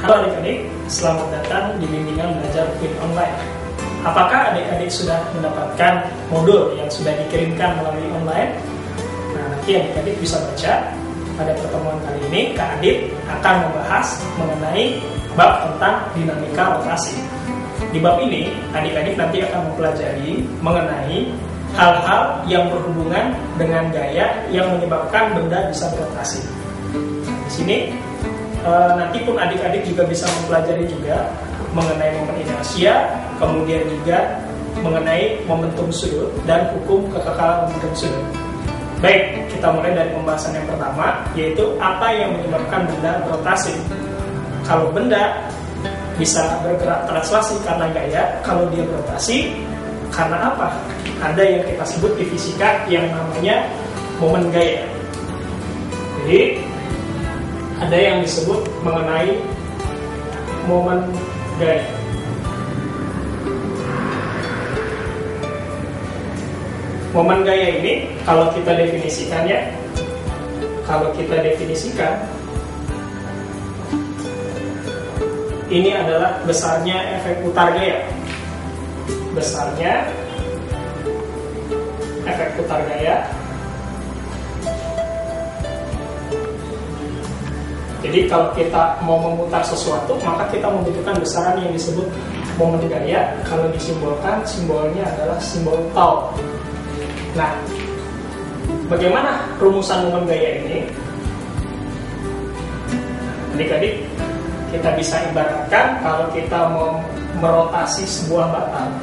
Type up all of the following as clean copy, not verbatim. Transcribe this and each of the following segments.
Halo adik-adik, selamat datang di bimbingan belajar Win Online. Apakah adik-adik sudah mendapatkan modul yang sudah dikirimkan melalui online? Nah, nanti adik-adik bisa baca. Pada pertemuan kali ini, Kak Adit akan membahas mengenai bab tentang dinamika rotasi. Di bab ini, adik-adik nanti akan mempelajari mengenai hal-hal yang berhubungan dengan gaya yang menyebabkan benda bisa berotasi. Di sini nanti pun adik-adik juga bisa mempelajari juga mengenai momen inersia, kemudian juga mengenai momentum sudut dan hukum kekekalan momentum sudut. Baik, kita mulai dari pembahasan yang pertama, yaitu apa yang menyebabkan benda berotasi. Kalau benda bisa bergerak translasi karena gaya, kalau dia berotasi karena apa? Ada yang kita sebut di fisika yang namanya momen gaya. Jadi ada yang disebut mengenai momen gaya. Momen gaya ini kalau kita definisikan ini adalah besarnya efek putar gaya. Besarnya efek putar gaya. Jadi kalau kita mau memutar sesuatu, maka kita membutuhkan besaran yang disebut momen gaya. Kalau disimbolkan, simbolnya adalah simbol tau. Nah, bagaimana rumusan momen gaya ini? Adik-adik, kita bisa ibaratkan kalau kita mau merotasi sebuah batang.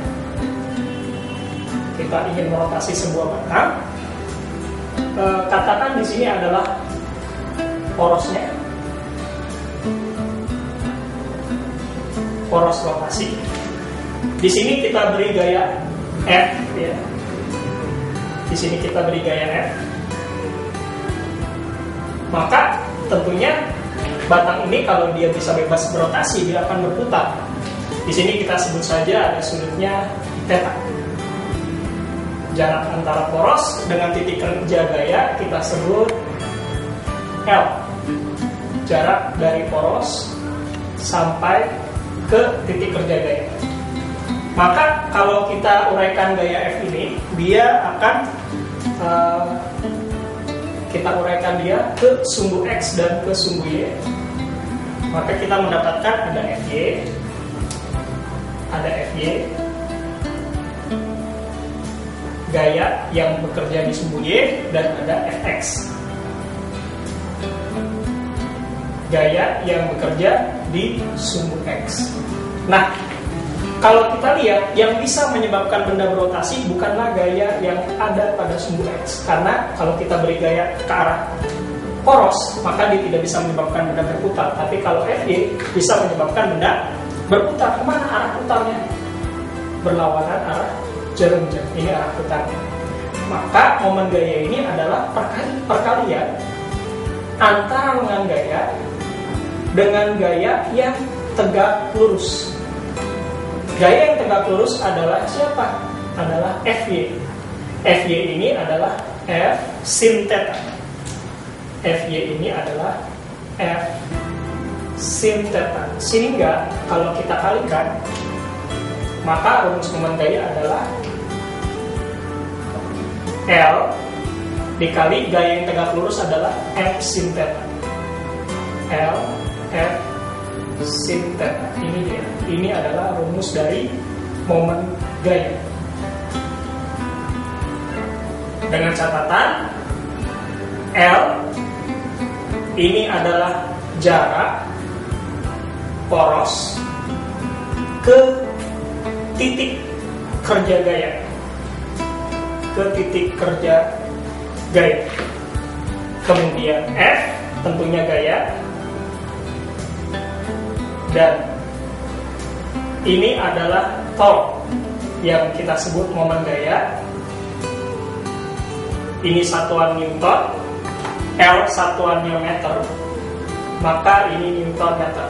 Kita ingin merotasi sebuah batang. Katakan di sini adalah porosnya. Poros rotasi. Di sini kita beri gaya F, ya. Di sini kita beri gaya F. Maka tentunya batang ini kalau dia bisa bebas berotasi, dia akan berputar. Di sini kita sebut saja ada sudutnya theta. Jarak antara poros dengan titik kerja gaya kita sebut L. Jarak dari poros sampai ke titik kerja gaya. Maka kalau kita uraikan gaya F ini, dia akan kita uraikan dia ke sumbu X dan ke sumbu Y. Maka kita mendapatkan ada FY, gaya yang bekerja di sumbu Y, dan ada Fx, gaya yang bekerja di sumbu X. Nah, kalau kita lihat yang bisa menyebabkan benda berotasi bukanlah gaya yang ada pada sumbu X, karena kalau kita beri gaya ke arah poros, maka dia tidak bisa menyebabkan benda berputar. Tapi kalau Fy bisa menyebabkan benda berputar. Kemana arah putarnya? Berlawanan arah jarum jam. Ini arah putarnya. Maka momen gaya ini adalah perkalian antara lengan gaya dengan gaya yang tegak lurus. Gaya yang tegak lurus adalah siapa? Adalah Fy. Fy ini adalah F sin theta. Fy ini adalah F sin theta. Sehingga kalau kita kalikan, maka rumus momen gaya adalah L dikali gaya yang tegak lurus adalah F sin theta. L F sin theta. Ini dia. Ini adalah rumus dari momen gaya. Dengan catatan L ini adalah jarak poros ke titik kerja gaya. Ke titik kerja gaya. Kemudian F tentunya gaya. Dan ini adalah torque yang kita sebut momen gaya. Ini satuan Newton, L satuannya meter, maka ini Newton meter.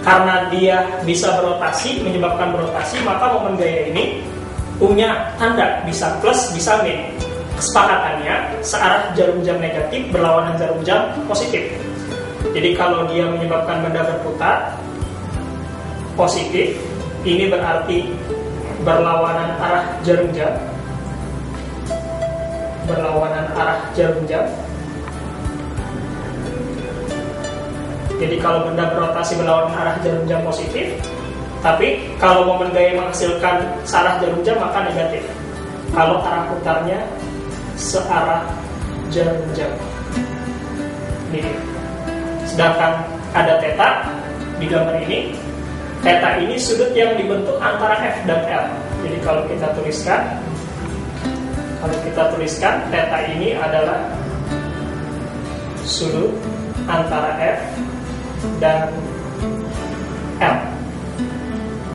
Karena dia bisa berotasi, menyebabkan berotasi, maka momen gaya ini punya tanda, bisa plus, bisa min. Kesepakatannya searah jarum jam negatif berlawanan jarum jam positif. Jadi kalau dia menyebabkan benda berputar positif, ini berarti berlawanan arah jarum jam. Berlawanan arah jarum jam. Jadi kalau benda berotasi berlawanan arah jarum jam positif, tapi kalau momen gaya menghasilkan searah jarum jam maka negatif. Kalau arah putarnya searah jarum jam. Ini. Sedangkan ada theta di gambar ini. Theta ini sudut yang dibentuk antara F dan L. Jadi kalau kita tuliskan theta ini adalah sudut antara F dan L.